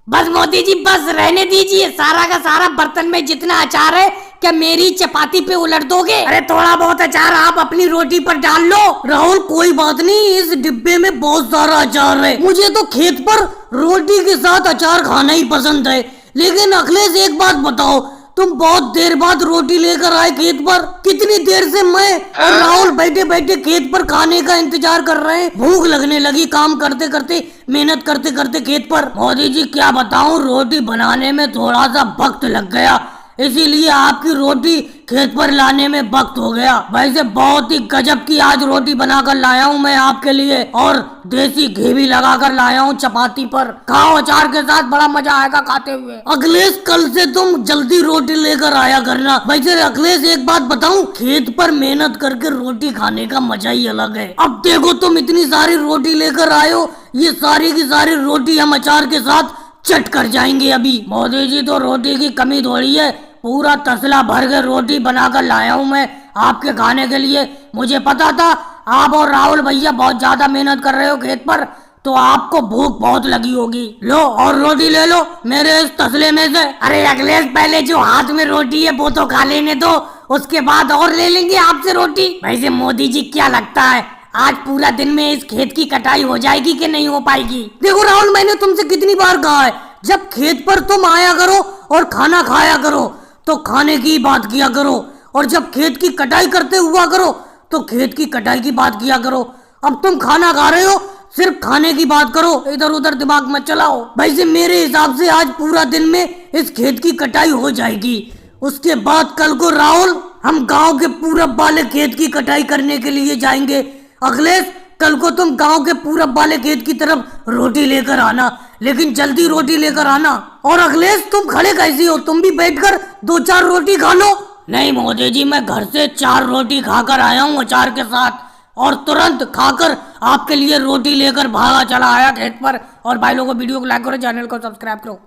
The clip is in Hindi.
बस मोदी जी बस रहने दीजिए, सारा का सारा बर्तन में जितना अचार है क्या मेरी चपाती पे उलट दोगे? अरे थोड़ा बहुत अचार आप अपनी रोटी पर डाल लो। राहुल कोई बात नहीं, इस डिब्बे में बहुत सारा अचार है। मुझे तो खेत पर रोटी के साथ अचार खाना ही पसंद है। लेकिन अखिलेश एक बात बताओ, तुम बहुत देर बाद रोटी लेकर आए खेत पर। कितनी देर से मैं और राहुल बैठे बैठे खेत पर खाने का इंतजार कर रहे हैं। भूख लगने लगी काम करते करते, मेहनत करते करते खेत पर। मोदी जी क्या बताऊं, रोटी बनाने में थोड़ा सा वक्त लग गया, इसीलिए आपकी रोटी खेत पर लाने में वक्त हो गया। वैसे बहुत ही गजब की आज रोटी बनाकर लाया हूँ मैं आपके लिए, और देसी घी भी लगाकर लाया हूँ चपाती पर। खाओ अचार के साथ, बड़ा मजा आएगा खाते हुए। अखिलेश कल से तुम जल्दी रोटी लेकर आया करना। वैसे अखिलेश एक बात बताऊं, खेत पर मेहनत करके रोटी खाने का मजा ही अलग है। अब देखो तुम इतनी सारी रोटी लेकर आए हो, ये सारी की सारी रोटी हम अचार के साथ चट कर जाएंगे अभी। मोदी जी तो रोटी की कमी थोड़ी है, पूरा तसला भर के रोटी बनाकर लाया हूँ मैं आपके खाने के लिए। मुझे पता था आप और राहुल भैया बहुत ज्यादा मेहनत कर रहे हो खेत पर, तो आपको भूख बहुत लगी होगी। लो और रोटी ले लो मेरे इस तसले में से। अरे अखिलेश पहले जो हाथ में रोटी है वो तो खा लेने दो, उसके बाद और ले लेंगे आपसे रोटी। वैसे मोदी जी क्या लगता है आज पूरा दिन में इस खेत की कटाई हो जाएगी कि नहीं हो पाएगी? देखो राहुल, मैंने तुमसे कितनी बार कहा है, जब खेत पर तुम आया करो और खाना खाया करो तो खाने की बात किया करो, और जब खेत की कटाई करते हुआ करो तो खेत की कटाई की बात किया करो। अब तुम खाना खा रहे हो, सिर्फ खाने की बात करो, इधर उधर दिमाग मत चलाओ। वैसे मेरे हिसाब से आज पूरा दिन में इस खेत की कटाई हो जाएगी। उसके बाद कल को राहुल हम गांव के पूरब वाले खेत की कटाई करने के लिए जाएंगे। अखिलेश कल को तुम गांव के पूरब वाले खेत की तरफ रोटी लेकर आना, लेकिन जल्दी रोटी लेकर आना। और अखिलेश तुम खड़े कैसी हो, तुम भी बैठकर 2-4 रोटी खा लो। नहीं मोदी जी, मैं घर से 4 रोटी खाकर आया हूँ अचार के साथ, और तुरंत खाकर आपके लिए रोटी लेकर भागा चला आया खेत पर। और भाई लोगों वीडियो को लाइक करो, चैनल को सब्सक्राइब करो।